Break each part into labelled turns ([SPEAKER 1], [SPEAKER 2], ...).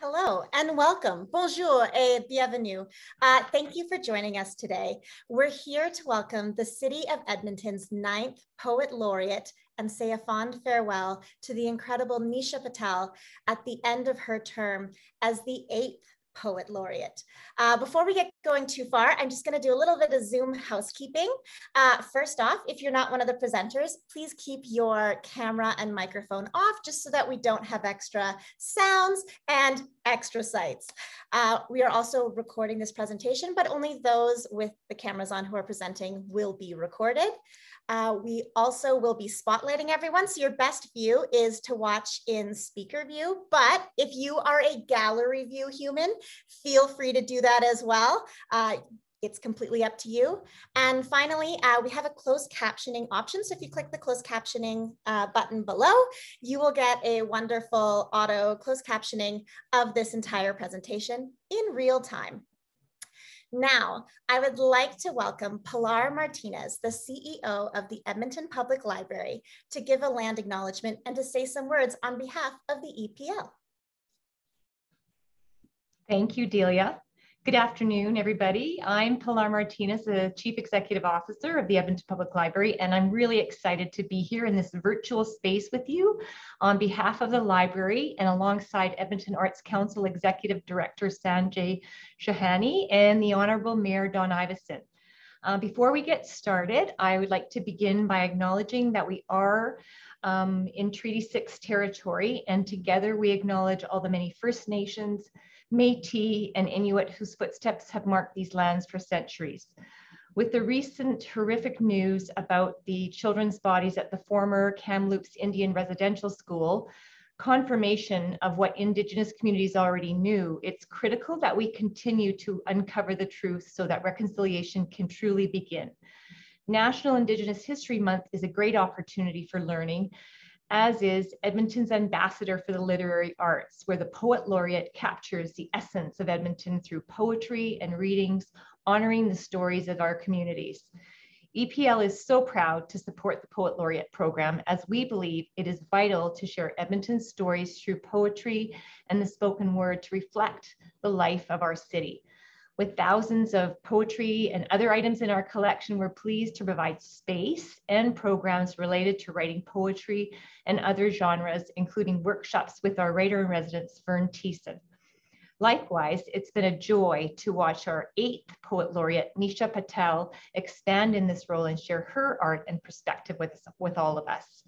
[SPEAKER 1] Hello and welcome. Bonjour et bienvenue. Thank you for joining us today. We're here to welcome the City of Edmonton's 9th Poet Laureate and say a fond farewell to the incredible Nisha Patel at the end of her term as the 8th Poet Laureate. Before we get going too far, I'm just going to do a little bit of Zoom housekeeping. First off, if you're not one of the presenters, please keep your camera and microphone off just so that we don't have extra sounds and extra sights. We are also recording this presentation, but only those with the cameras on who are presenting will be recorded. We also will be spotlighting everyone, so your best view is to watch in speaker view, but if you are a gallery view human, feel free to do that as well. It's completely up to you. And finally, we have a closed captioning option. So if you click the closed captioning button below, you will get a wonderful auto closed captioning of this entire presentation in real time. Now, I would like to welcome Pilar Martinez, the CEO of the Edmonton Public Library, to give a land acknowledgement and to say some words on behalf of the EPL.
[SPEAKER 2] Thank you, Delia. Good afternoon, everybody. I'm Pilar Martinez, the Chief Executive Officer of the Edmonton Public Library, and I'm really excited to be here in this virtual space with you on behalf of the library and alongside Edmonton Arts Council Executive Director Sanjay Shahani and the Honorable Mayor Don Iveson. Before we get started, I would like to begin by acknowledging that we are in Treaty 6 territory, and together we acknowledge all the many First Nations, Métis, and Inuit whose footsteps have marked these lands for centuries. With the recent horrific news about the children's bodies at the former Kamloops Indian Residential School, confirmation of what Indigenous communities already knew, it's critical that we continue to uncover the truth so that reconciliation can truly begin. National Indigenous History Month is a great opportunity for learning, as is Edmonton's Ambassador for the Literary Arts, where the Poet Laureate captures the essence of Edmonton through poetry and readings, honoring the stories of our communities. EPL is so proud to support the Poet Laureate program, as we believe it is vital to share Edmonton's stories through poetry and the spoken word to reflect the life of our city. With thousands of poetry and other items in our collection, we're pleased to provide space and programs related to writing poetry and other genres, including workshops with our writer-in-residence, Vern Thiessen. Likewise, it's been a joy to watch our 8th Poet Laureate, Nisha Patel, expand in this role and share her art and perspective with all of us.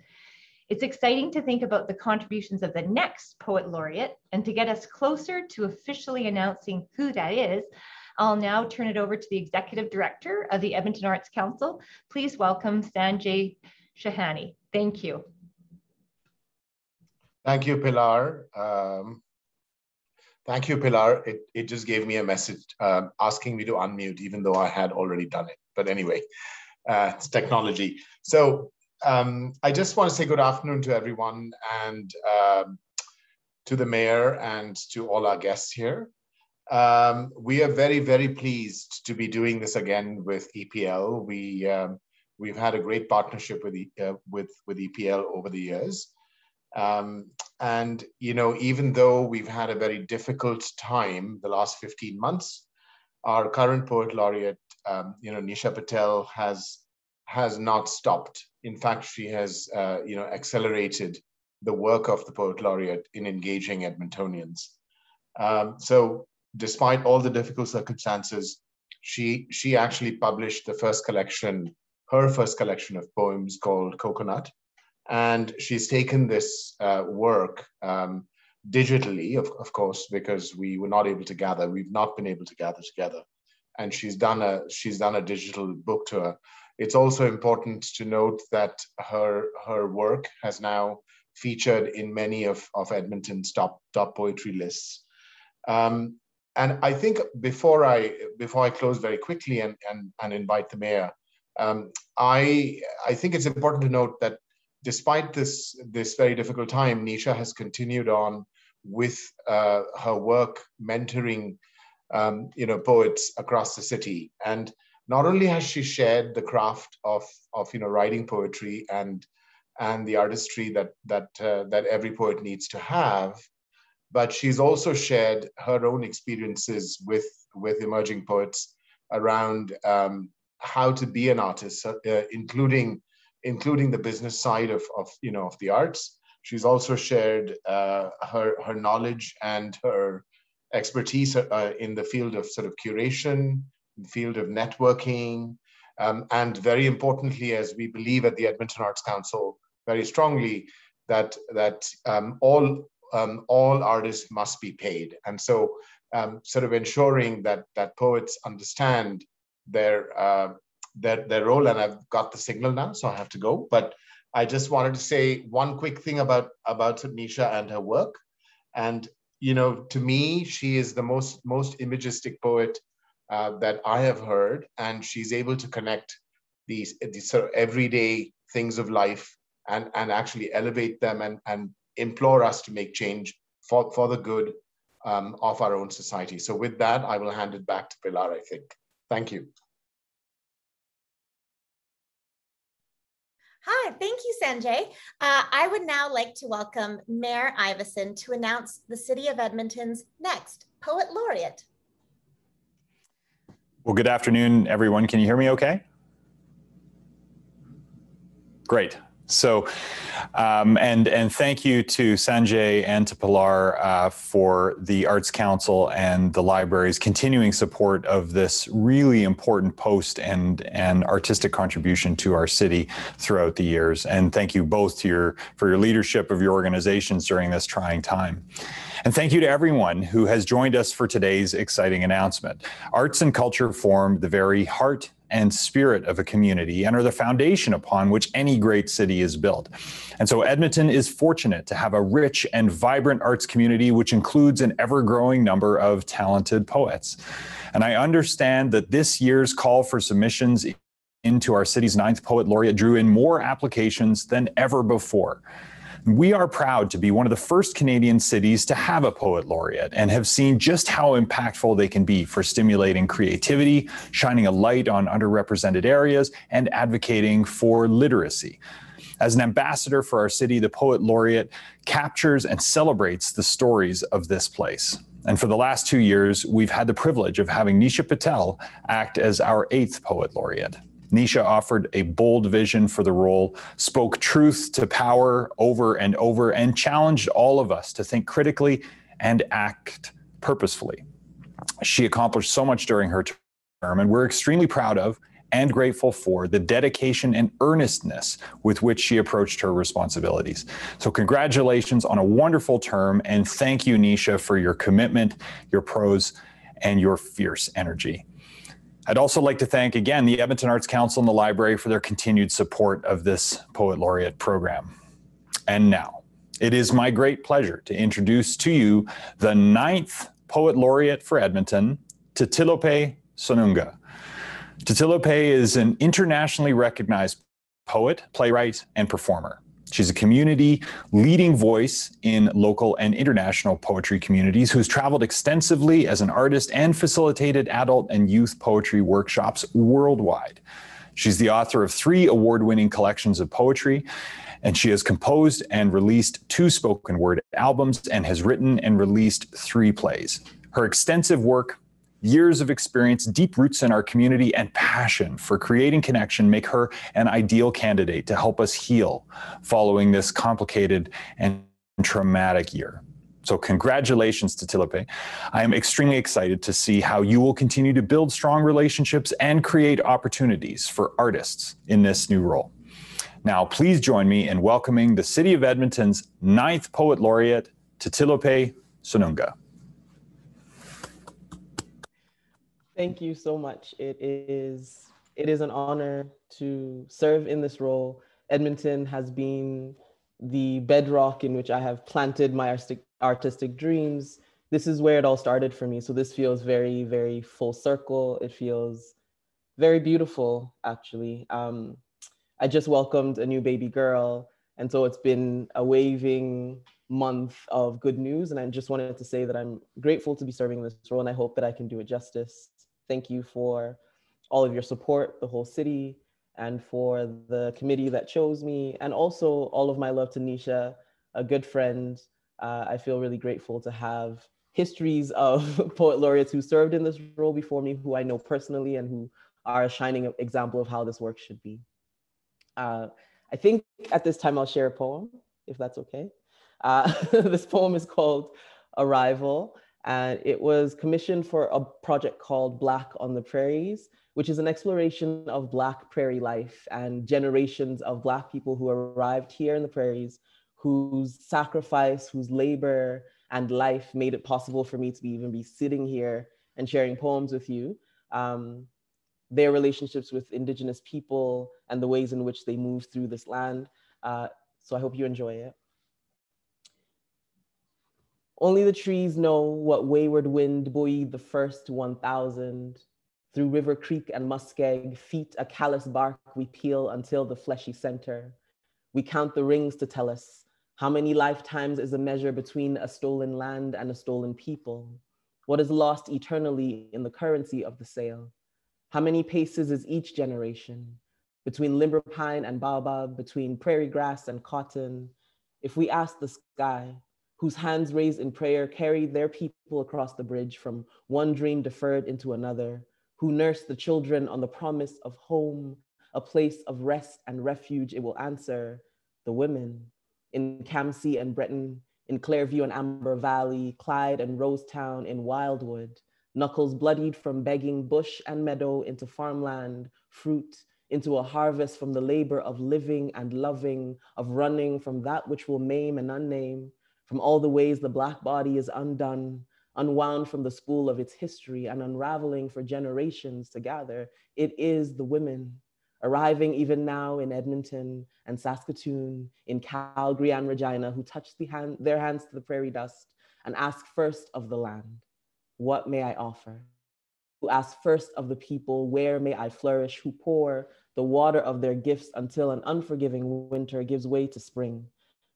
[SPEAKER 2] It's exciting to think about the contributions of the next Poet Laureate, and to get us closer to officially announcing who that is, I'll now turn it over to the Executive Director of the Edmonton Arts Council. Please welcome Sanjay Shahani. Thank you.
[SPEAKER 3] Thank you, Pilar. Thank you, Pilar. It just gave me a message asking me to unmute, even though I had already done it. But anyway, it's technology. So I just want to say good afternoon to everyone, and to the mayor and to all our guests here. We are very, very pleased to be doing this again with EPL. We've had a great partnership with EPL over the years. And, you know, even though we've had a very difficult time the last 15 months, our current Poet Laureate, Nisha Patel has not stopped. In fact, she has, accelerated the work of the Poet Laureate in engaging Edmontonians. So despite all the difficult circumstances, she actually published her first collection of poems called Coconut. And she's taken this work digitally, of course, because we were not able to gather. We've not been able to gather together. And she's done a digital book tour. It's also important to note that her work has now featured in many of Edmonton's top poetry lists. And I think before I close very quickly and invite the mayor, I think it's important to note that despite this very difficult time, Nisha has continued on with her work mentoring poets across the city. And not only has she shared the craft of writing poetry and the artistry that every poet needs to have, but she's also shared her own experiences with emerging poets around how to be an artist, including the business side of the arts. She's also shared her knowledge and her expertise in the field of sort of curation, in the field of networking, and very importantly, as we believe at the Edmonton Arts Council very strongly, that all artists must be paid. And so sort of ensuring that poets understand their role. And I've got the signal now, so I have to go. But I just wanted to say one quick thing about Nisha and her work. And to me, she is the most imagistic poet that I have heard, and she's able to connect these sort of everyday things of life and actually elevate them and implore us to make change for the good of our own society. So with that, I will hand it back to Pilar, I think. Thank you.
[SPEAKER 1] Hi, thank you, Sanjay. I would now like to welcome Mayor Iveson to announce the City of Edmonton's next Poet Laureate.
[SPEAKER 4] Well, good afternoon, everyone. Can you hear me okay? Great. So, and thank you to Sanjay and to Pilar for the Arts Council and the library's continuing support of this really important post and artistic contribution to our city throughout the years. And thank you both for your leadership of your organizations during this trying time. And thank you to everyone who has joined us for today's exciting announcement. Arts and culture form the very heart and spirit of a community and are the foundation upon which any great city is built. And so Edmonton is fortunate to have a rich and vibrant arts community, which includes an ever-growing number of talented poets. And I understand that this year's call for submissions into our city's 9th Poet Laureate drew in more applications than ever before. We are proud to be one of the first Canadian cities to have a Poet Laureate and have seen just how impactful they can be for stimulating creativity, shining a light on underrepresented areas, and advocating for literacy. As an ambassador for our city, the Poet Laureate captures and celebrates the stories of this place. And for the last 2 years, we've had the privilege of having Nisha Patel act as our 8th Poet Laureate. Nisha offered a bold vision for the role, spoke truth to power over and over, and challenged all of us to think critically and act purposefully. She accomplished so much during her term, and we're extremely proud of and grateful for the dedication and earnestness with which she approached her responsibilities. So congratulations on a wonderful term, and thank you, Nisha, for your commitment, your prose, and your fierce energy. I'd also like to thank again the Edmonton Arts Council and the library for their continued support of this Poet Laureate program. And now, it is my great pleasure to introduce to you the 9th Poet Laureate for Edmonton, Titilope Sonunga. Titilope is an internationally recognized poet, playwright, and performer. She's a community leading voice in local and international poetry communities who's traveled extensively as an artist and facilitated adult and youth poetry workshops worldwide. She's the author of 3 award-winning collections of poetry, and she has composed and released 2 spoken word albums and has written and released 3 plays. Her extensive work, years of experience, deep roots in our community, and passion for creating connection make her an ideal candidate to help us heal following this complicated and traumatic year. So congratulations to Titilope. I am extremely excited to see how you will continue to build strong relationships and create opportunities for artists in this new role. Now, please join me in welcoming the City of Edmonton's 9th Poet Laureate, Titilope Sonunga.
[SPEAKER 5] Thank you so much. It is an honor to serve in this role. Edmonton has been the bedrock in which I have planted my artistic dreams. This is where it all started for me. So this feels very, very full circle. It feels very beautiful, actually. I just welcomed a new baby girl. And so it's been a waving month of good news. And I just wanted to say that I'm grateful to be serving in this role, and I hope that I can do it justice. Thank you for all of your support, the whole city, and for the committee that chose me, and also all of my love to Nisha, a good friend, I feel really grateful to have histories of poet laureates who served in this role before me, who I know personally and who are a shining example of how this work should be. I think at this time I'll share a poem, if that's okay. This poem is called Arrival, and it was commissioned for a project called Black on the Prairies, which is an exploration of Black prairie life and generations of Black people who arrived here in the prairies, whose sacrifice, whose labor and life made it possible for me to even be sitting here and sharing poems with you. Their relationships with Indigenous people and the ways in which they move through this land. So I hope you enjoy it. Only the trees know what wayward wind buoyed the first 1,000. Through River Creek and Muskeg, feet a callous bark we peel until the fleshy center. We count the rings to tell us how many lifetimes is a measure between a stolen land and a stolen people. What is lost eternally in the currency of the sale? How many paces is each generation? Between limber pine and baobab, between prairie grass and cotton. If we ask the sky, whose hands raised in prayer carried their people across the bridge from one dream deferred into another, who nursed the children on the promise of home, a place of rest and refuge, it will answer, the women in Campsie and Breton, in Clairview and Amber Valley, Clyde and Rosetown, in Wildwood, knuckles bloodied from begging bush and meadow into farmland, fruit, into a harvest from the labor of living and loving, of running from that which will maim and unname, from all the ways the Black body is undone, unwound from the spool of its history and unraveling for generations to gather. It is the women, arriving even now in Edmonton and Saskatoon, in Calgary and Regina, who touch their hands to the prairie dust and ask first of the land, what may I offer? Who ask first of the people, where may I flourish? Who pour the water of their gifts until an unforgiving winter gives way to spring.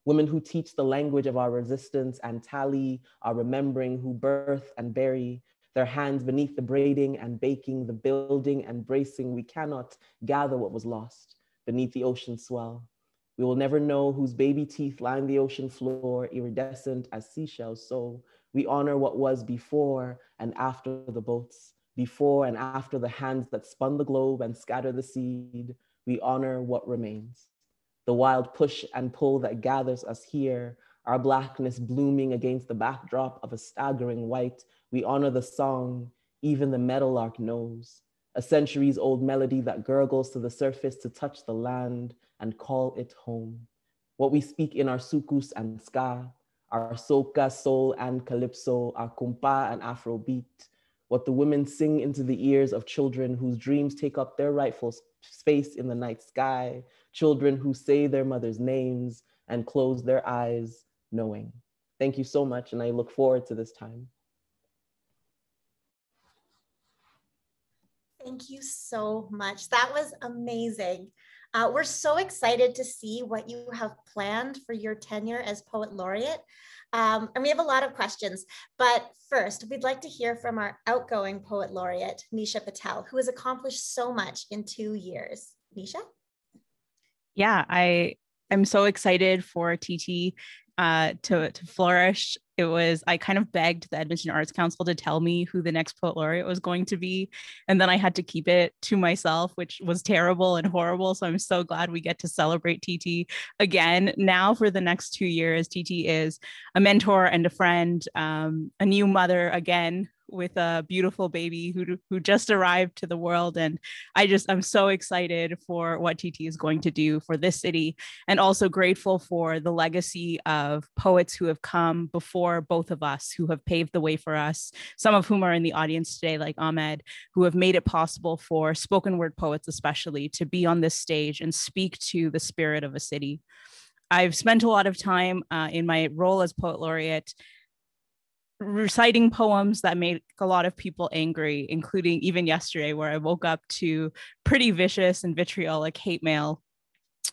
[SPEAKER 5] Women who teach the language of our resistance and tally our remembering, who birth and bury their hands beneath the braiding and baking, the building and bracing. We cannot gather what was lost beneath the ocean swell. We will never know whose baby teeth line the ocean floor, iridescent as seashells. So we honor what was before and after the boats, before and after the hands that spun the globe and scattered the seed. We honor what remains. The wild push and pull that gathers us here, our Blackness blooming against the backdrop of a staggering white. We honor the song, even the meadowlark knows, a centuries-old melody that gurgles to the surface to touch the land and call it home. What we speak in our sukus and ska, our soca, soul, and calypso, our kumpa and Afrobeat, what the women sing into the ears of children whose dreams take up their rightful space in the night sky, children who say their mother's names and close their eyes knowing. Thank you so much, and I look forward to this time.
[SPEAKER 1] Thank you so much. That was amazing. We're so excited to see what you have planned for your tenure as Poet Laureate. And we have a lot of questions, but first we'd like to hear from our outgoing Poet Laureate, Nisha Patel, who has accomplished so much in 2 years. Nisha?
[SPEAKER 6] Yeah, I'm so excited for TT to flourish. I kind of begged the Edmonton Arts Council to tell me who the next Poet Laureate was going to be. And then I had to keep it to myself, which was terrible and horrible. So I'm so glad we get to celebrate TT again. Now for the next 2 years, TT is a mentor and a friend, a new mother again, with a beautiful baby who just arrived to the world. And I'm so excited for what TT is going to do for this city, and also grateful for the legacy of poets who have come before both of us, who have paved the way for us, some of whom are in the audience today, like Ahmed, who have made it possible for spoken word poets especially to be on this stage and speak to the spirit of a city. I've spent a lot of time in my role as Poet Laureate reciting poems that made a lot of people angry, including even yesterday, where I woke up to pretty vicious and vitriolic hate mail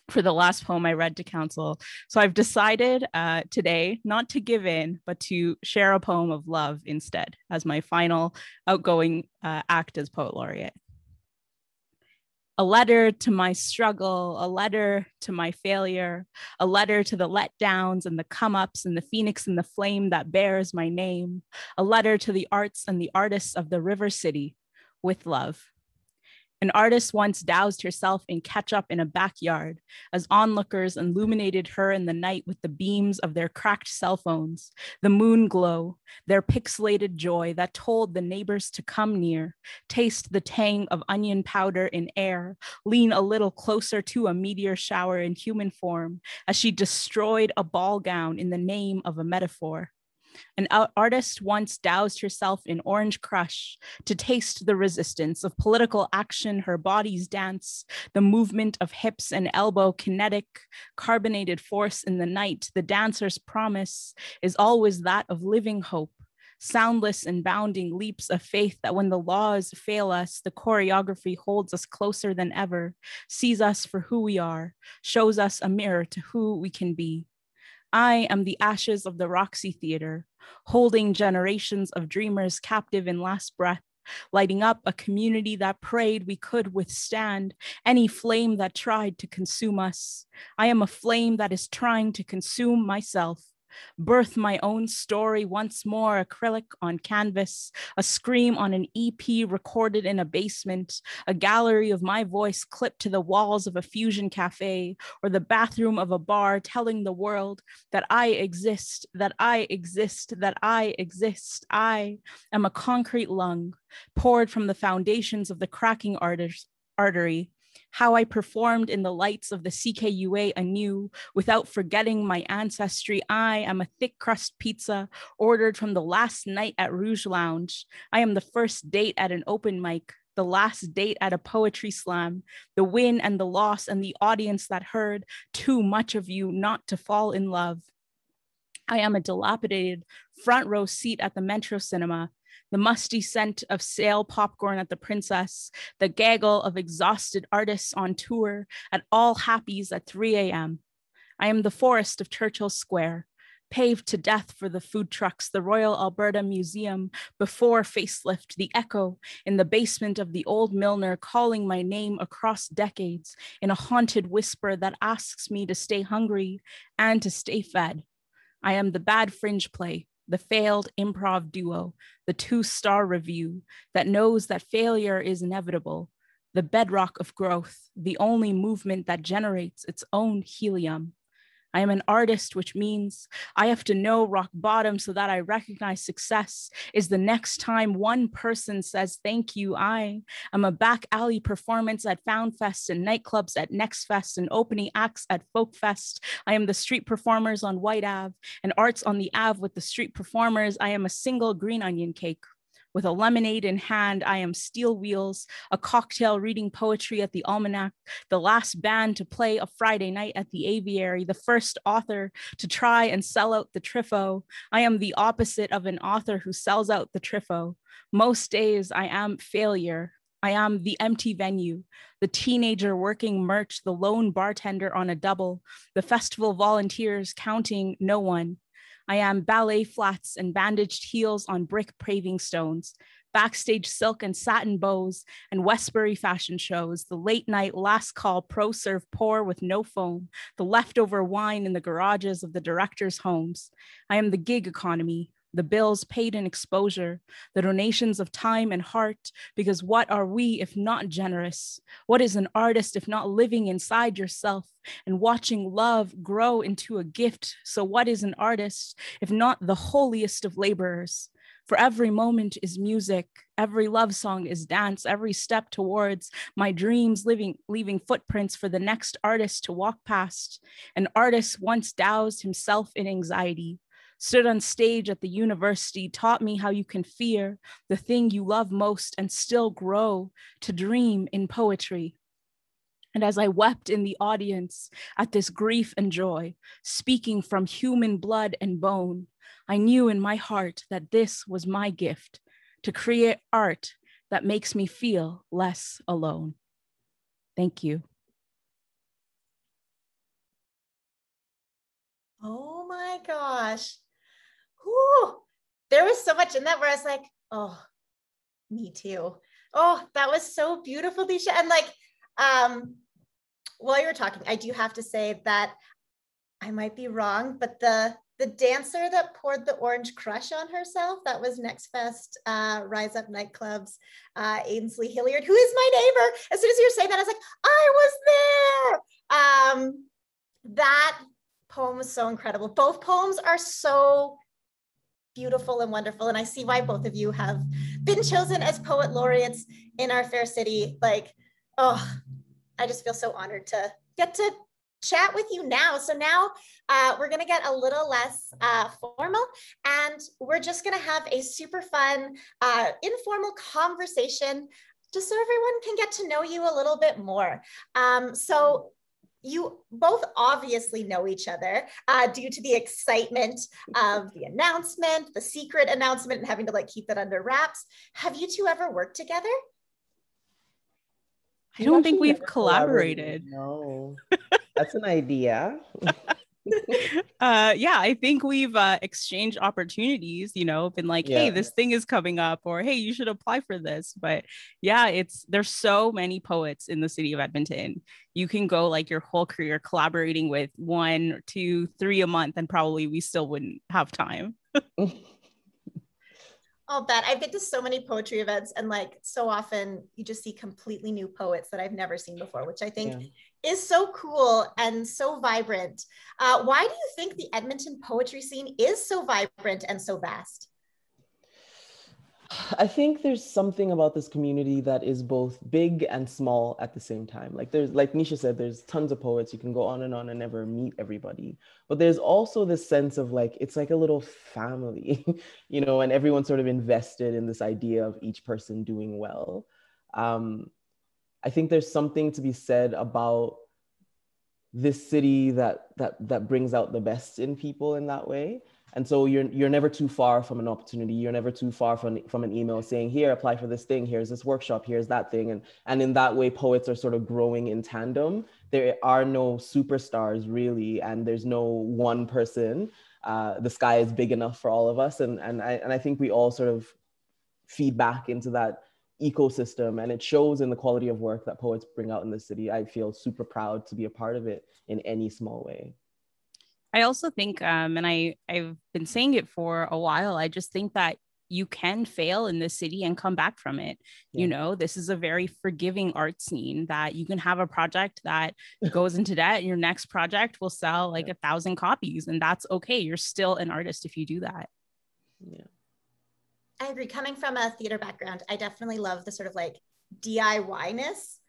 [SPEAKER 6] for the last poem I read to council. So I've decided today not to give in, but to share a poem of love instead as my final outgoing act as Poet Laureate. A letter to my struggle, a letter to my failure, a letter to the letdowns and the come-ups and the phoenix and the flame that bears my name, a letter to the arts and the artists of the River City, with love. An artist once doused herself in ketchup in a backyard as onlookers illuminated her in the night with the beams of their cracked cell phones, the moon glow, their pixelated joy that told the neighbors to come near, taste the tang of onion powder in air, lean a little closer to a meteor shower in human form as she destroyed a ball gown in the name of a metaphor. An artist once doused herself in orange crush to taste the resistance of political action, her body's dance, the movement of hips and elbow, kinetic, carbonated force in the night. The dancer's promise is always that of living hope, soundless and bounding leaps of faith that when the laws fail us, the choreography holds us closer than ever, sees us for who we are, shows us a mirror to who we can be. I am the ashes of the Roxy Theater, holding generations of dreamers captive in last breath, lighting up a community that prayed we could withstand any flame that tried to consume us. I am a flame that is trying to consume myself. Birth my own story once more, acrylic on canvas, a scream on an EP recorded in a basement, a gallery of my voice clipped to the walls of a fusion cafe, or the bathroom of a bar telling the world that I exist, that I exist, that I exist. I am a concrete lung poured from the foundations of the cracking artery. How I performed in the lights of the CKUA anew without forgetting my ancestry. I am a thick crust pizza ordered from the last night at Rouge Lounge. I am the first date at an open mic, the last date at a poetry slam, the win and the loss and the audience that heard too much of you not to fall in love. I am a dilapidated front row seat at the Metro Cinema, the musty scent of sale popcorn at the Princess, the gaggle of exhausted artists on tour at All Happies at 3 a.m. I am the forest of Churchill Square, paved to death for the food trucks, the Royal Alberta Museum before facelift, the echo in the basement of the old Milner calling my name across decades in a haunted whisper that asks me to stay hungry and to stay fed. I am the bad fringe play, the failed improv duo, the 2-star review that knows that failure is inevitable, the bedrock of growth, the only movement that generates its own helium. I am an artist, which means I have to know rock bottom so that I recognize success is the next time one person says thank you. I am a back alley performance at Found Fest and nightclubs at Next Fest and opening acts at Folk Fest. I am the street performers on White Ave and arts on the Ave with the street performers. I am a single green onion cake. With a lemonade in hand, I am steel wheels, a cocktail reading poetry at the Almanac, the last band to play a Friday night at the Aviary, the first author to try and sell out the Trifo. I am the opposite of an author who sells out the Trifo. Most days I am failure. I am the empty venue, the teenager working merch, the lone bartender on a double, the festival volunteers counting no one. I am ballet flats and bandaged heels on brick paving stones, backstage silk and satin bows and Westbury fashion shows, the late night last call pro serve pour with no foam, the leftover wine in the garages of the directors' homes. I am the gig economy, the bills paid in exposure, the donations of time and heart, because what are we if not generous? What is an artist if not living inside yourself and watching love grow into a gift? So what is an artist if not the holiest of laborers? For every moment is music, every love song is dance, every step towards my dreams leaving footprints for the next artist to walk past. An artist once doused himself in anxiety, stood on stage at the university, taught me how you can fear the thing you love most and still grow to dream in poetry. And as I wept in the audience at this grief and joy, speaking from human blood and bone, I knew in my heart that this was my gift, to create art that makes me feel less alone. Thank you.
[SPEAKER 1] Oh my gosh. Whew. There was so much in that where I was like, oh, me too. Oh, that was so beautiful, Disha. And like, While you were talking, I do have to say that I might be wrong, but the dancer that poured the orange crush on herself, that was Next Fest, Rise Up Nightclub's Ainsley Hilliard, who is my neighbor. As soon as you were saying that, I was like, I was there. That poem was so incredible. Both poems are so beautiful and wonderful. And I see why both of you have been chosen as poet laureates in our fair city. Like, oh, I just feel so honored to get to chat with you now. So now we're going to get a little less formal, and we're just going to have a super fun, informal conversation just so everyone can get to know you a little bit more. So you both obviously know each other due to the excitement of the announcement, the secret announcement, and having to like keep that under wraps. Have you two ever worked together?
[SPEAKER 6] I don't think we've collaborated.
[SPEAKER 5] No, that's an idea.
[SPEAKER 6] Yeah, I think we've exchanged opportunities, you know, been like, hey, this thing is coming up, or hey, you should apply for this. But yeah, there's so many poets in the city of Edmonton. You can go like your whole career collaborating with 1, 2, 3 a month, and probably we still wouldn't have time.
[SPEAKER 1] I'll bet. I've been to so many poetry events, and like so often you just see completely new poets that I've never seen before, which I think is so cool and so vibrant. Why do you think the Edmonton poetry scene is so vibrant and so vast?
[SPEAKER 5] I think there's something about this community that is both big and small at the same time. Like Nisha said, there's tons of poets. You can go on and never meet everybody. But there's also this sense of like, it's like a little family, you know, and everyone's sort of invested in this idea of each person doing well. I think there's something to be said about this city that brings out the best in people in that way. And so you're never too far from an opportunity. You're never too far from an email saying, here, apply for this thing. Here's this workshop. Here's that thing. And in that way, poets are sort of growing in tandem. There are no superstars really, and there's no one person. The sky is big enough for all of us. And I think we all sort of feed back into that ecosystem, and it shows in the quality of work that poets bring out in the city. I feel super proud to be a part of it in any small way.
[SPEAKER 6] I also think, and I've been saying it for a while, I just think that you can fail in this city and come back from it. Yeah. You know, this is a very forgiving art scene that you can have a project that goes into debt and your next project will sell like 1,000 copies, and that's okay. You're still an artist if you do that.
[SPEAKER 5] Yeah.
[SPEAKER 1] I agree. Coming from a theater background, I definitely love the sort of like DIY-ness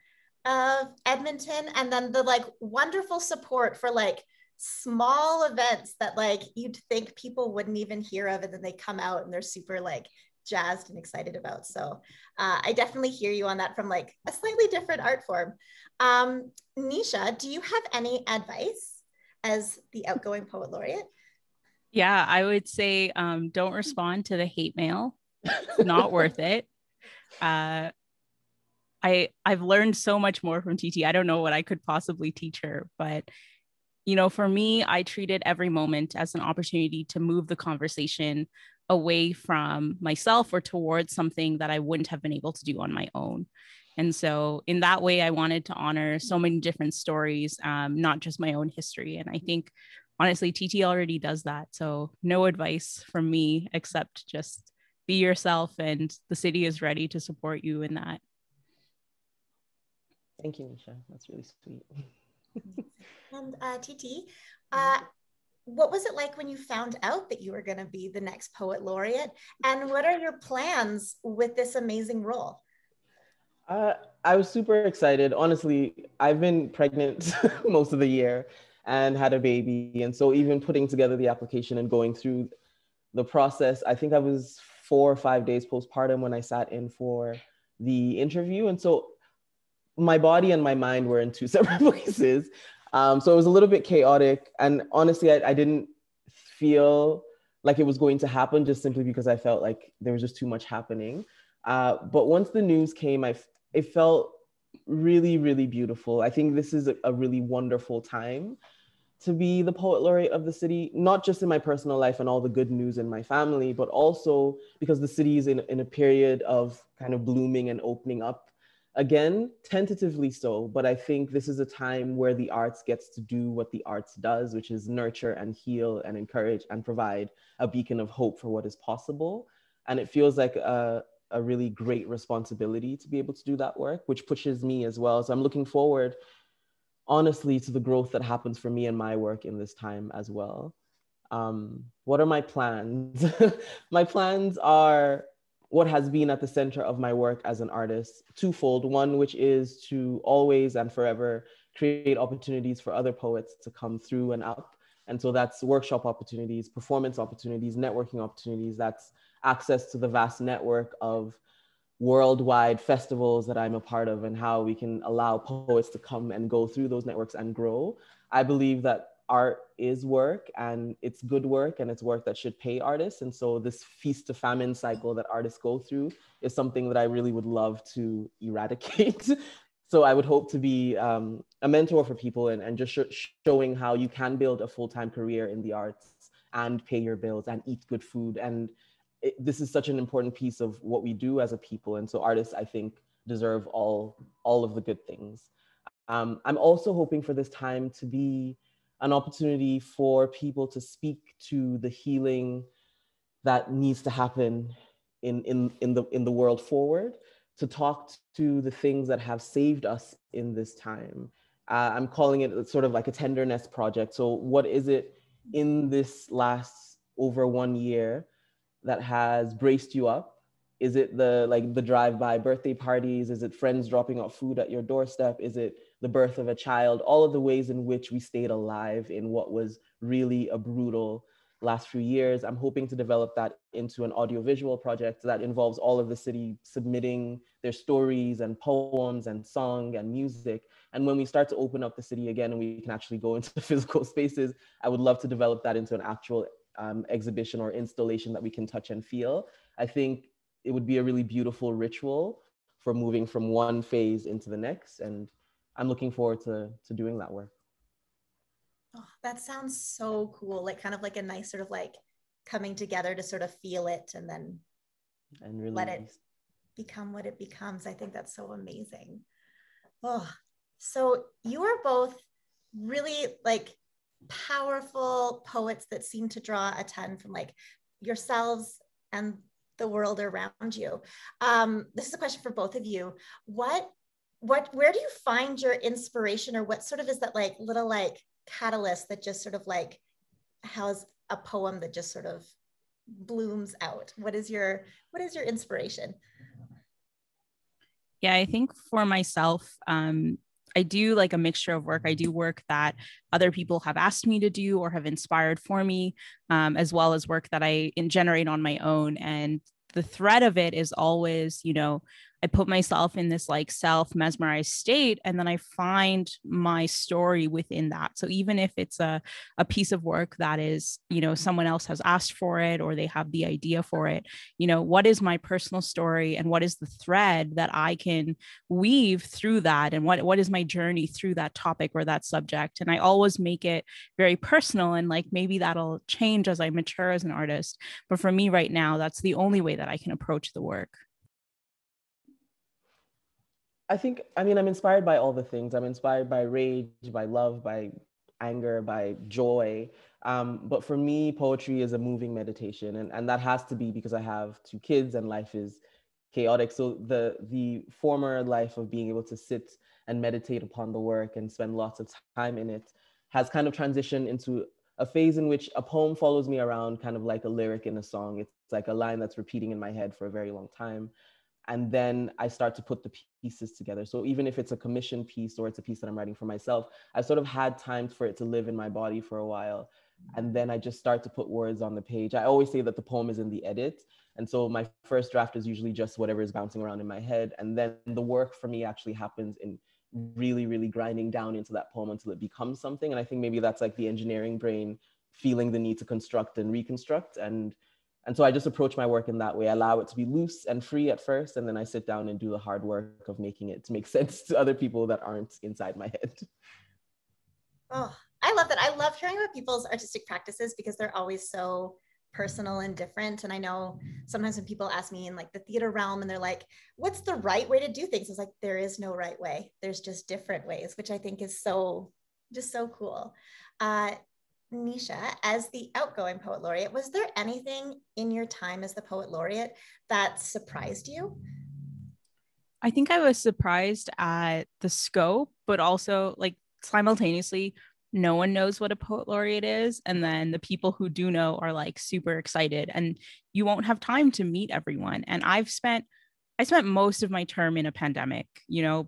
[SPEAKER 1] of Edmonton, and then the like wonderful support for like small events that like you'd think people wouldn't even hear of, and then they come out and they're super like jazzed and excited about. So I definitely hear you on that from like a slightly different art form. Nisha, do you have any advice as the outgoing poet laureate?
[SPEAKER 6] Yeah, I would say don't respond to the hate mail. It's not worth it. I've learned so much more from TT. I don't know what I could possibly teach her, but you know, for me, I treated every moment as an opportunity to move the conversation away from myself or towards something that I wouldn't have been able to do on my own. And so in that way, I wanted to honor so many different stories, not just my own history. And I think, honestly, TT already does that. So no advice from me, except just be yourself, and the city is ready to support you in that.
[SPEAKER 5] Thank you, Nisha. That's really sweet.
[SPEAKER 1] And TT, what was it like when you found out that you were going to be the next poet laureate? And what are your plans with this amazing role?
[SPEAKER 5] I was super excited. Honestly, I've been pregnant most of the year and had a baby. And so even putting together the application and going through the process, I think I was 4 or 5 days postpartum when I sat in for the interview. And so my body and my mind were in 2 separate places. So it was a little bit chaotic. And honestly, I didn't feel like it was going to happen, just simply because I felt like there was just too much happening. But once the news came, it felt really, really beautiful. I think this is a really wonderful time to be the poet laureate of the city, not just in my personal life and all the good news in my family, but also because the city is in a period of kind of blooming and opening up. Again, tentatively so, but I think this is a time where the arts gets to do what the arts does, which is nurture and heal and encourage and provide a beacon of hope for what is possible. And it feels like a really great responsibility to be able to do that work, which pushes me as well. So I'm looking forward, honestly, to the growth that happens for me and my work in this time as well. What are my plans? My plans are what has been at the center of my work as an artist, twofold. One, which is to always and forever create opportunities for other poets to come through and up. And so that's workshop opportunities, performance opportunities, networking opportunities. That's access to the vast network of worldwide festivals that I'm a part of, and how we can allow poets to come and go through those networks and grow. I believe that art is work, and it's good work, and it's work that should pay artists. And so this feast to famine cycle that artists go through is something that I really would love to eradicate. So I would hope to be a mentor for people, and just showing how you can build a full-time career in the arts and pay your bills and eat good food. And this is such an important piece of what we do as a people. And so artists, I think, deserve all of the good things. I'm also hoping for this time to be an opportunity for people to speak to the healing that needs to happen in the world forward, to talk to the things that have saved us in this time. I'm calling it sort of like a tenderness project. So what is it in this last over 1 year that has braced you up? Is it the drive-by birthday parties? Is it friends dropping off food at your doorstep? Is it the birth of a child? All of the ways in which we stayed alive in what was really a brutal last few years. I'm hoping to develop that into an audiovisual project that involves all of the city submitting their stories and poems and song and music. And when we start to open up the city again and we can actually go into physical spaces, I would love to develop that into an actual exhibition or installation that we can touch and feel. I think it would be a really beautiful ritual for moving from one phase into the next. And I'm looking forward to doing that work.
[SPEAKER 1] Oh, that sounds so cool. Like kind of like a nice sort of like coming together to sort of feel it and then really let it become what it becomes. I think that's so amazing. Oh, so you are both really like powerful poets that seem to draw a ton from like yourselves and the world around you. This is a question for both of you. Where do you find your inspiration, or what sort of is that like little like catalyst that just sort of like has a poem that just sort of blooms out? What is your inspiration?
[SPEAKER 6] Yeah, I think for myself, I do like a mixture of work. I do work that other people have asked me to do or have inspired for me, as well as work that I generate on my own. And the thread of it is always, I put myself in this like self-mesmerized state, and then I find my story within that. So even if it's a piece of work that is, someone else has asked for it or they have the idea for it, what is my personal story and what is the thread that I can weave through that, and what is my journey through that topic or that subject. And I always make it very personal, and like maybe that'll change as I mature as an artist. But for me right now, that's the only way that I can approach the work.
[SPEAKER 5] I'm inspired by all the things. I'm inspired by rage, by love, by anger, by joy. But for me, poetry is a moving meditation. And that has to be because I have 2 kids and life is chaotic. So the former life of being able to sit and meditate upon the work and spend lots of time in it has kind of transitioned into a phase in which a poem follows me around, kind of like a lyric in a song. It's like a line that's repeating in my head for a very long time. And then I start to put the pieces together. So even if it's a commission piece or it's a piece that I'm writing for myself, I've sort of had time for it to live in my body for a while. And then I just start to put words on the page. I always say that the poem is in the edit. And so my first draft is usually just whatever is bouncing around in my head. And then the work for me actually happens in really, really grinding down into that poem until it becomes something. And I think maybe that's like the engineering brain feeling the need to construct and reconstruct. And so I just approach my work in that way. I allow it to be loose and free at first, and then I sit down and do the hard work of making it to make sense to other people that aren't inside my head.
[SPEAKER 1] Oh, I love that. I love hearing about people's artistic practices because they're always so personal and different. And I know sometimes when people ask me in like the theater realm and they're like, what's the right way to do things? It's like, there is no right way. There's just different ways, which I think is just so cool. Nisha, as the outgoing Poet Laureate, was there anything in your time as the Poet Laureate that surprised you?
[SPEAKER 6] I think I was surprised at the scope, but also like simultaneously, no one knows what a Poet Laureate is. And then the people who do know are like super excited, and you won't have time to meet everyone. And I spent most of my term in a pandemic,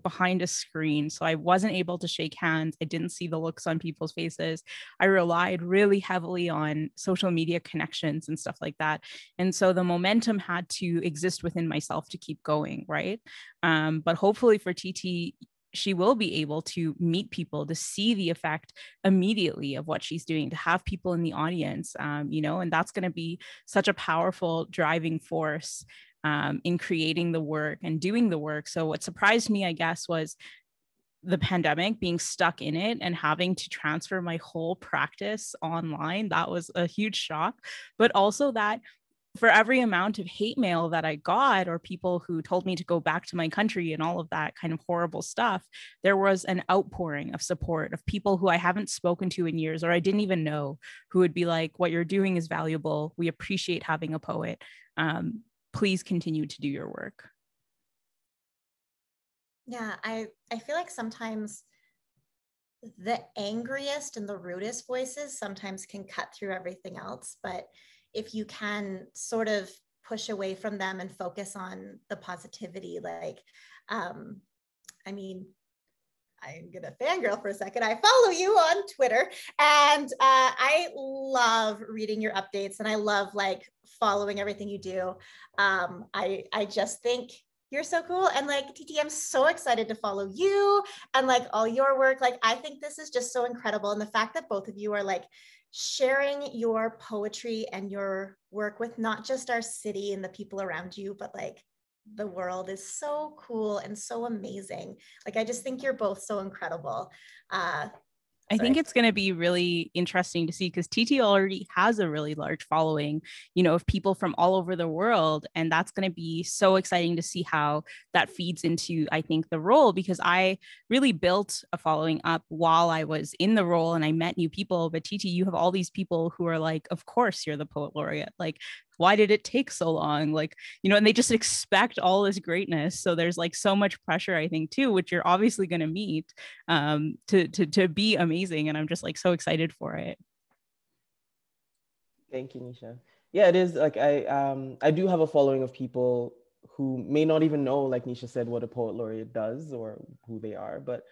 [SPEAKER 6] behind a screen. So I wasn't able to shake hands. I didn't see the looks on people's faces. I relied really heavily on social media connections and stuff like that. And so the momentum had to exist within myself to keep going, right? But hopefully for TT, she will be able to meet people, to see the effect immediately of what she's doing, to have people in the audience, and that's going to be such a powerful driving force in creating the work and doing the work. So what surprised me, I guess, was the pandemic, being stuck in it and having to transfer my whole practice online. That was a huge shock, but also that for every amount of hate mail that I got, or people who told me to go back to my country and all of that kind of horrible stuff, there was an outpouring of support of people who I haven't spoken to in years, or I didn't even know, who would be like, what you're doing is valuable. We appreciate having a poet. Please continue to do your work.
[SPEAKER 1] Yeah, I feel like sometimes the angriest and the rudest voices sometimes can cut through everything else. But if you can sort of push away from them and focus on the positivity, like, I'm gonna fangirl for a second. I follow you on Twitter, and I love reading your updates, and I love like following everything you do. I just think you're so cool, and like TT, I'm so excited to follow you and like all your work. Like, I think this is just so incredible, and the fact that both of you are like sharing your poetry and your work with not just our city and the people around you, but like the world is so cool and so amazing. Like, I just think you're both so incredible.
[SPEAKER 6] I think it's going to be really interesting to see, because TT already has a really large following, of people from all over the world. And that's going to be so exciting to see how that feeds into, I think, the role, because I really built a following up while I was in the role and I met new people. But TT, you have all these people who are like, of course, you're the Poet Laureate. Like, why did it take so long? Like, and they just expect all this greatness. So there's like so much pressure, I think, too, which you're obviously going to meet to be amazing. And I'm just like so excited for it.
[SPEAKER 5] Thank you, Nisha. Yeah, it is like I do have a following of people who may not even know, like Nisha said, what a Poet Laureate does or who they are, but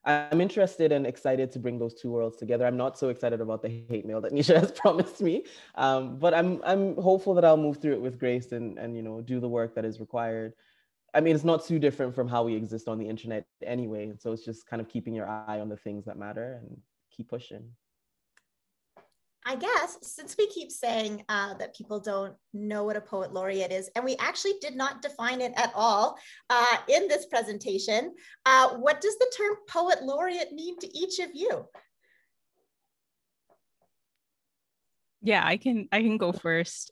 [SPEAKER 5] I'm interested and excited to bring those two worlds together. I'm not so excited about the hate mail that Nisha has promised me, but I'm hopeful that I'll move through it with grace and do the work that is required. I mean, it's not too different from how we exist on the internet anyway. So it's just kind of keeping your eye on the things that matter and keep pushing.
[SPEAKER 1] I guess, since we keep saying that people don't know what a Poet Laureate is, and we actually did not define it at all in this presentation, what does the term Poet Laureate mean to each of you?
[SPEAKER 6] Yeah, I can go first.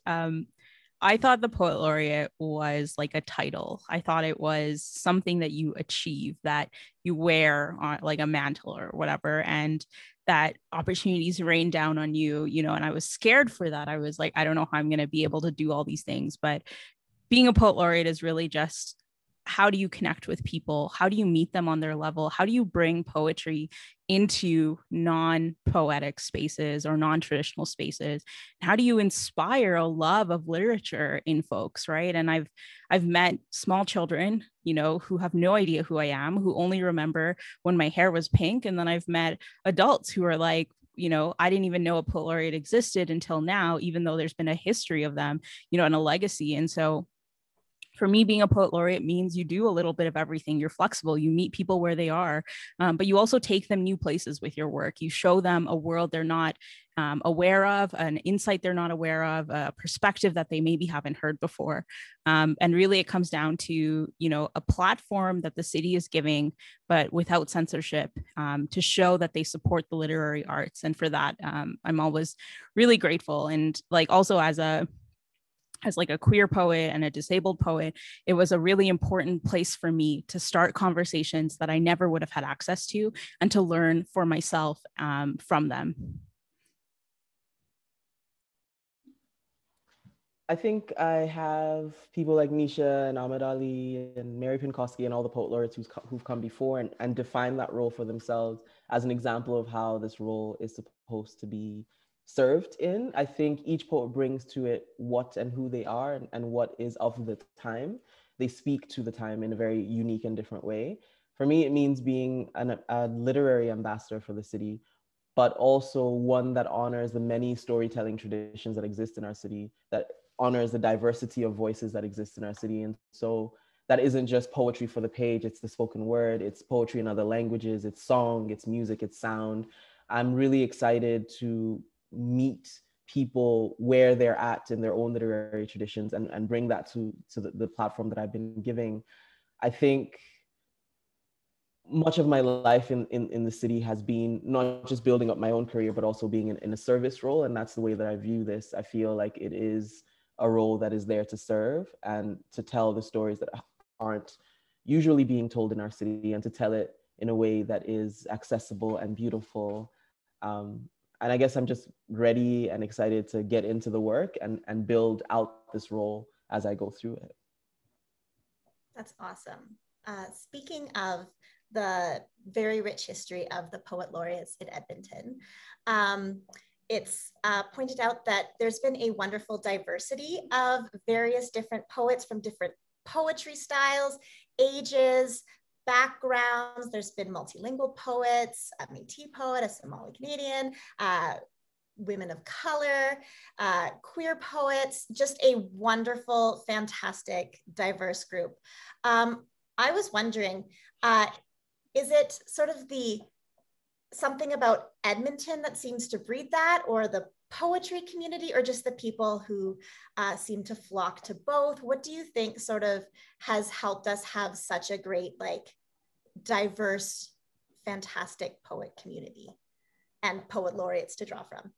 [SPEAKER 6] I thought the Poet Laureate was like a title. I thought it was something that you achieve, that you wear on like a mantle or whatever, and that opportunities rain down on you, and I was scared for that. I was like, I don't know how I'm going to be able to do all these things. But being a Poet Laureate is really just, how do you connect with people? How do you meet them on their level? How do you bring poetry into non-poetic spaces or non-traditional spaces? How do you inspire a love of literature in folks, right? And I've met small children, who have no idea who I am, who only remember when my hair was pink. And then I've met adults who are like, I didn't even know a Poet Laureate existed until now, even though there's been a history of them, and a legacy. And so for me, being a poet laureate means you do a little bit of everything. You're flexible. You meet people where they are, but you also take them new places with your work. You show them a world they're not aware of, an insight they're not aware of, a perspective that they maybe haven't heard before. And really, it comes down to, a platform that the city is giving, but without censorship, to show that they support the literary arts. And for that, I'm always really grateful. And like also as like a queer poet and a disabled poet, it was a really important place for me to start conversations that I never would have had access to and to learn for myself from them.
[SPEAKER 5] I think I have people like Nisha and Ahmed Ali and Mary Pinkowski and all the poet laureates who've come before and defined that role for themselves as an example of how this role is supposed to be served in. I think each poet brings to it what and who they are and what is of the time. They speak to the time in a very unique and different way. For me, it means being a literary ambassador for the city, but also one that honors the many storytelling traditions that exist in our city, that honors the diversity of voices that exist in our city. And so that isn't just poetry for the page, it's the spoken word, it's poetry in other languages, it's song, it's music, it's sound. I'm really excited to meet people where they're at in their own literary traditions and bring that to the platform that I've been giving. I think much of my life in the city has been not just building up my own career, but also being in a service role. And that's the way that I view this. I feel like it is a role that is there to serve and to tell the stories that aren't usually being told in our city, and to tell it in a way that is accessible and beautiful. And I guess I'm just ready and excited to get into the work and build out this role as I go through it.
[SPEAKER 1] That's awesome. Speaking of the very rich history of the poet laureates in Edmonton, it's pointed out that there's been a wonderful diversity of various different poets from different poetry styles, ages, backgrounds. There's been multilingual poets, a Métis poet, a Somali Canadian, women of color, queer poets, just a wonderful, fantastic, diverse group. I was wondering, is it sort of something about Edmonton that seems to breed that, or the poetry community, or just the people who seem to flock to both? What do you think sort of has helped us have such a great, diverse, fantastic poet community and poet laureates to draw from?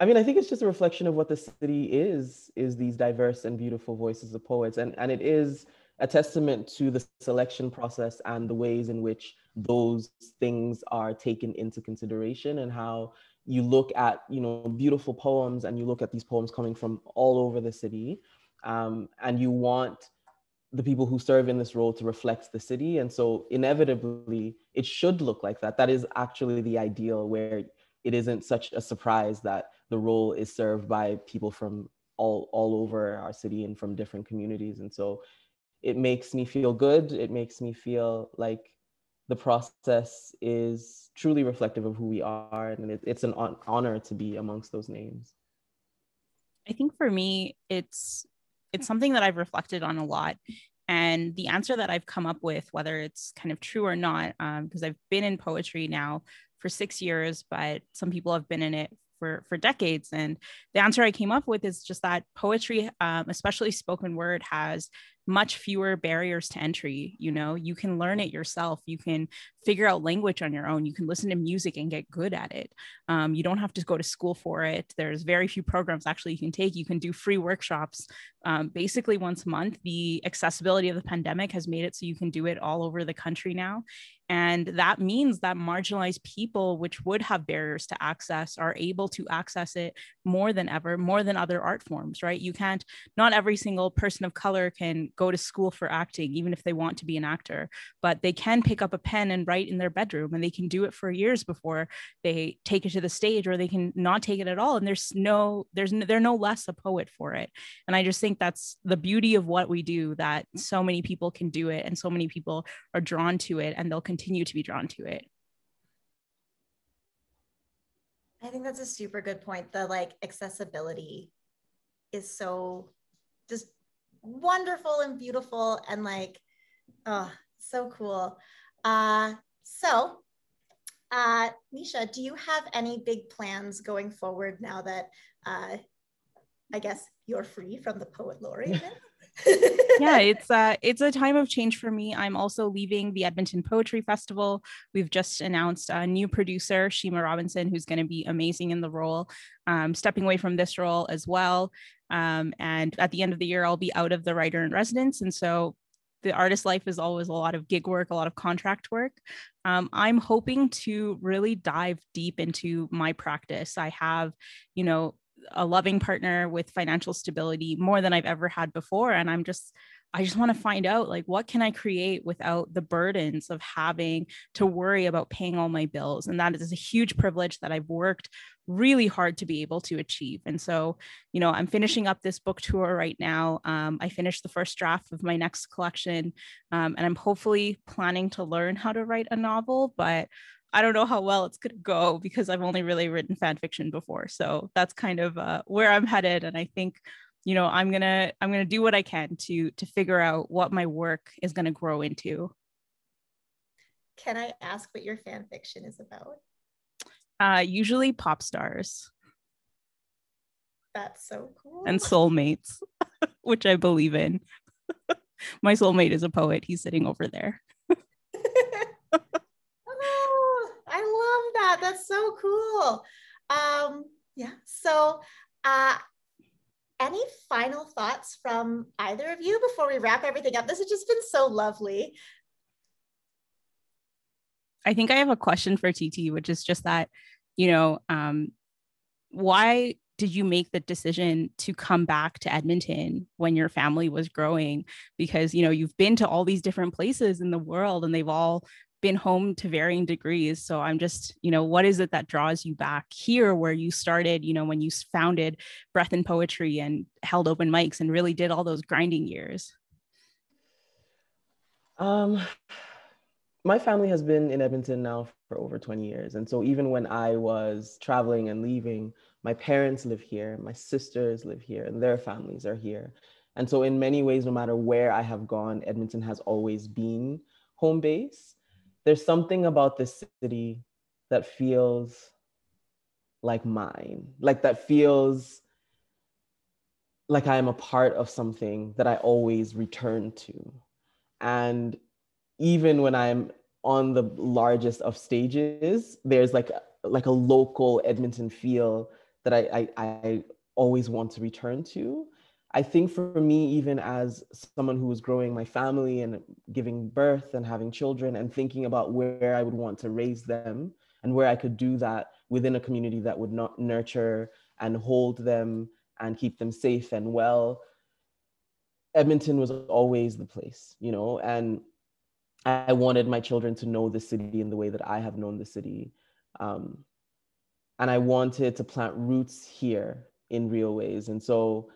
[SPEAKER 5] I mean, I think it's just a reflection of what the city is these diverse and beautiful voices of poets. And it is a testament to the selection process and the ways in which those things are taken into consideration, and how you look at, beautiful poems, and you look at these poems coming from all over the city, and you want the people who serve in this role to reflect the city. And so inevitably, it should look like that. That is actually the ideal, where it isn't such a surprise that the role is served by people from all over our city and from different communities. And so it makes me feel good. It makes me feel like the process is truly reflective of who we are. And it's an honor to be amongst those names.
[SPEAKER 6] I think for me, it's something that I've reflected on a lot. And the answer that I've come up with, whether it's kind of true or not, because I've been in poetry now for 6 years, but some people have been in it for decades. And the answer I came up with is just that poetry, especially spoken word, has much fewer barriers to entry. You can learn it yourself. You can figure out language on your own. You can listen to music and get good at it. You don't have to go to school for it. There's very few programs actually you can take. You can do free workshops basically once a month. The accessibility of the pandemic has made it so you can do it all over the country now. And that means that marginalized people, which would have barriers to access, are able to access it more than ever, more than other art forms, right? Not every single person of color can go to school for acting, even if they want to be an actor, but they can pick up a pen and write in their bedroom, and they can do it for years before they take it to the stage, or they can not take it at all. And they're no less a poet for it. And I just think that's the beauty of what we do, that so many people can do it and so many people are drawn to it, and they'll continue to be drawn to it.
[SPEAKER 1] I think that's a super good point. The accessibility is so just wonderful and beautiful and like, oh, so cool. Nisha, do you have any big plans going forward now that I guess you're free from the Poet Laureate?
[SPEAKER 6] Yeah, it's a time of change for me. I'm also leaving the Edmonton Poetry Festival. We've just announced a new producer, Shima Robinson, who's going to be amazing in the role, stepping away from this role as well. And at the end of the year, I'll be out of the writer in residence. And so the artist life is always a lot of gig work, a lot of contract work. I'm hoping to really dive deep into my practice. I have, a loving partner with financial stability more than I've ever had before. And I just want to find out, like, what can I create without the burdens of having to worry about paying all my bills? And that is a huge privilege that I've worked really hard to be able to achieve. And so, I'm finishing up this book tour right now. I finished the first draft of my next collection, and I'm hopefully planning to learn how to write a novel, but I don't know how well it's going to go because I've only really written fan fiction before. So that's kind of where I'm headed. And I think, I'm gonna do what I can to figure out what my work is going to grow into.
[SPEAKER 1] Can I ask what your fan fiction is about?
[SPEAKER 6] Usually pop stars.
[SPEAKER 1] That's so cool.
[SPEAKER 6] And soulmates, which I believe in. My soulmate is a poet. He's sitting over there.
[SPEAKER 1] I love that. That's so cool. Yeah. So, any final thoughts from either of you before we wrap everything up? This has just been so lovely.
[SPEAKER 6] I think I have a question for TT, which is just that, why did you make the decision to come back to Edmonton when your family was growing? Because, you've been to all these different places in the world and they've all been home to varying degrees. So I'm just, what is it that draws you back here where you started, when you founded Breath in Poetry and held open mics and really did all those grinding years?
[SPEAKER 5] My family has been in Edmonton now for over 20 years. And so even when I was traveling and leaving, my parents live here, my sisters live here, and their families are here. And so in many ways, no matter where I have gone, Edmonton has always been home base. There's something about this city that feels like mine, like that feels like I am a part of something that I always return to. And even when I'm on the largest of stages, there's like a local Edmonton feel that I always want to return to. I think for me, even as someone who was growing my family and giving birth and having children and thinking about where I would want to raise them and where I could do that within a community that would not nurture and hold them and keep them safe and well, Edmonton was always the place, and I wanted my children to know the city in the way that I have known the city. And I wanted to plant roots here in real ways. And so,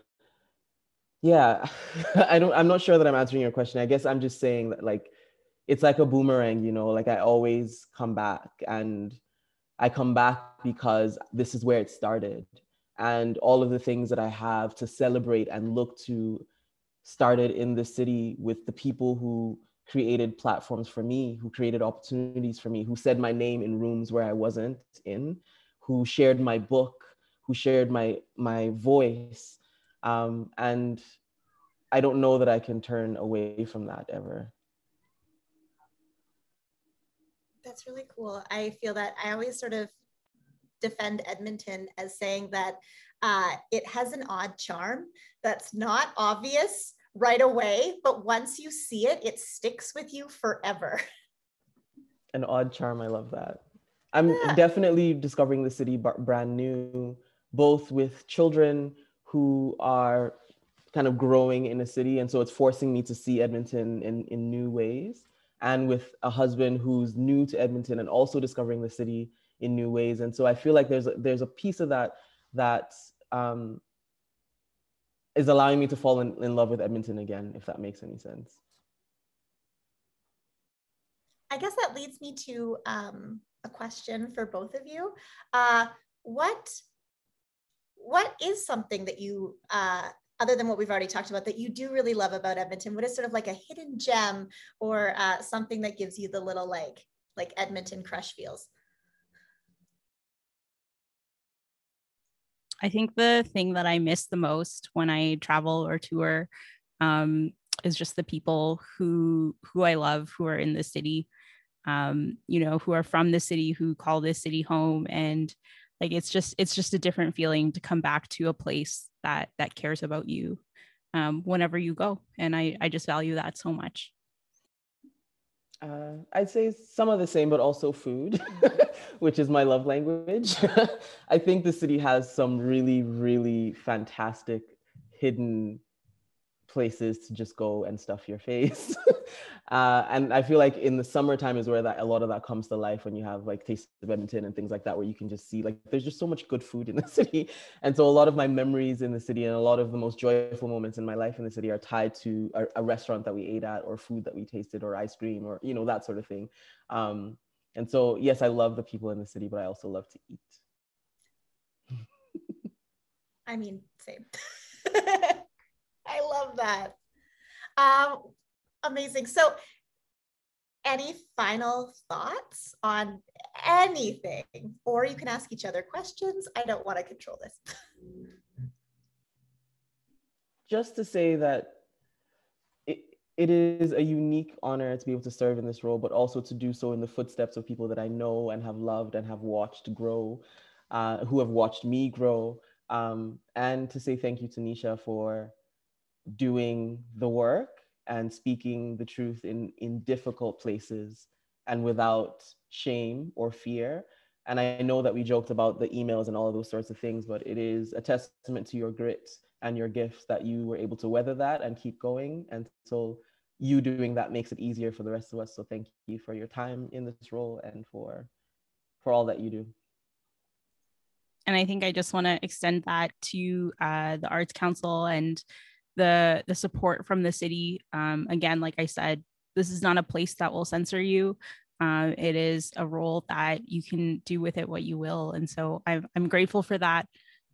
[SPEAKER 5] yeah, I'm not sure that I'm answering your question. I guess I'm just saying that, like, it's like a boomerang, like I always come back, and I come back because this is where it started. And all of the things that I have to celebrate and look to started in the city with the people who created platforms for me, who created opportunities for me, who said my name in rooms where I wasn't in, who shared my book, who shared my voice. And I don't know that I can turn away from that ever.
[SPEAKER 1] That's really cool. I feel that I always sort of defend Edmonton as saying that it has an odd charm that's not obvious right away, but once you see it, it sticks with you forever.
[SPEAKER 5] An odd charm, I love that. I'm definitely discovering the city brand new, both with children who are kind of growing in a city, and so it's forcing me to see Edmonton in new ways, and with a husband who's new to Edmonton and also discovering the city in new ways. And so I feel like there's a piece of that is allowing me to fall in love with Edmonton again, if that makes any sense.
[SPEAKER 1] I guess that leads me to a question for both of you. What is something that you other than what we've already talked about, that you do really love about Edmonton? What is sort of like a hidden gem or something that gives you the little like Edmonton crush feels?
[SPEAKER 6] I think the thing that I miss the most when I travel or tour is just the people who I love, who are in the city, you know, who are from the city, who call this city home. And like, it's just a different feeling to come back to a place that cares about you whenever you go. And I just value that so much.
[SPEAKER 5] I'd say some of the same, but also food, which is my love language. I think the city has some really, really fantastic hidden places to just go and stuff your face. And I feel like in the summertime is where a lot of that comes to life, when you have like Taste of Edmonton and things like that, where you can just see like there's just so much good food in the city. And so a lot of my memories in the city and a lot of the most joyful moments in my life in the city are tied to a restaurant that we ate at, or food that we tasted, or ice cream, or, you know, that sort of thing. And so, yes, I love the people in the city, but I also love to eat.
[SPEAKER 1] I mean, same. I love that. Amazing. So any final thoughts on anything? Or you can ask each other questions. I don't want to control this.
[SPEAKER 5] Just to say that it is a unique honor to be able to serve in this role, but also to do so in the footsteps of people that I know and have loved and have watched grow, who have watched me grow. And to say thank you to Nisha for doing the work and speaking the truth in difficult places and without shame or fear. And I know that we joked about the emails and all of those sorts of things, but it is a testament to your grit and your gifts that you were able to weather that and keep going. And so you doing that makes it easier for the rest of us. So thank you for your time in this role and for all that you do.
[SPEAKER 6] And I think I just want to extend that to the Arts Council and the support from the city. Again, like I said, this is not a place that will censor you. It is a role that you can do with it what you will. And so I'm grateful for that.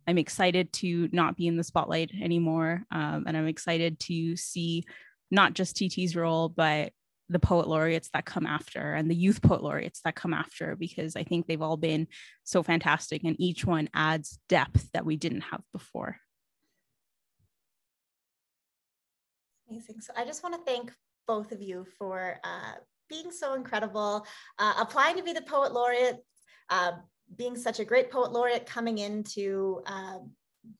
[SPEAKER 6] I'm excited to not be in the spotlight anymore. And I'm excited to see not just TT's role, but the poet laureates that come after and the youth poet laureates that come after, because I think they've all been so fantastic and each one adds depth that we didn't have before.
[SPEAKER 1] Amazing. So I just want to thank both of you for being so incredible, applying to be the poet laureate, being such a great poet laureate, coming in to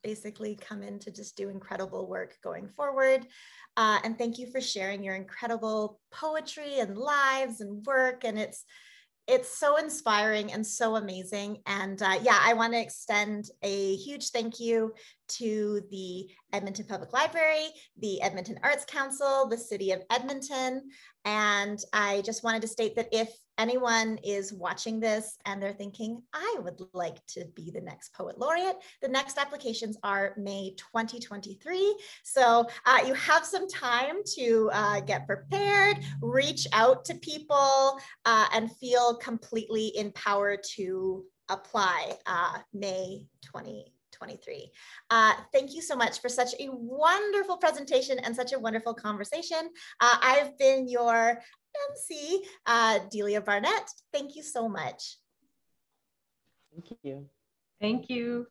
[SPEAKER 1] basically come in to just do incredible work going forward. And thank you for sharing your incredible poetry and lives and work. And it's so inspiring and so amazing. And yeah, I want to extend a huge thank you to the Edmonton Public Library, the Edmonton Arts Council, the City of Edmonton. And I just wanted to state that if anyone is watching this and they're thinking, I would like to be the next poet laureate, the next applications are May 2023. So you have some time to get prepared, reach out to people, and feel completely empowered to apply May 2023. Thank you so much for such a wonderful presentation and such a wonderful conversation. I've been your MC, Delia Barnett. Thank you so much.
[SPEAKER 5] Thank you.
[SPEAKER 2] Thank you.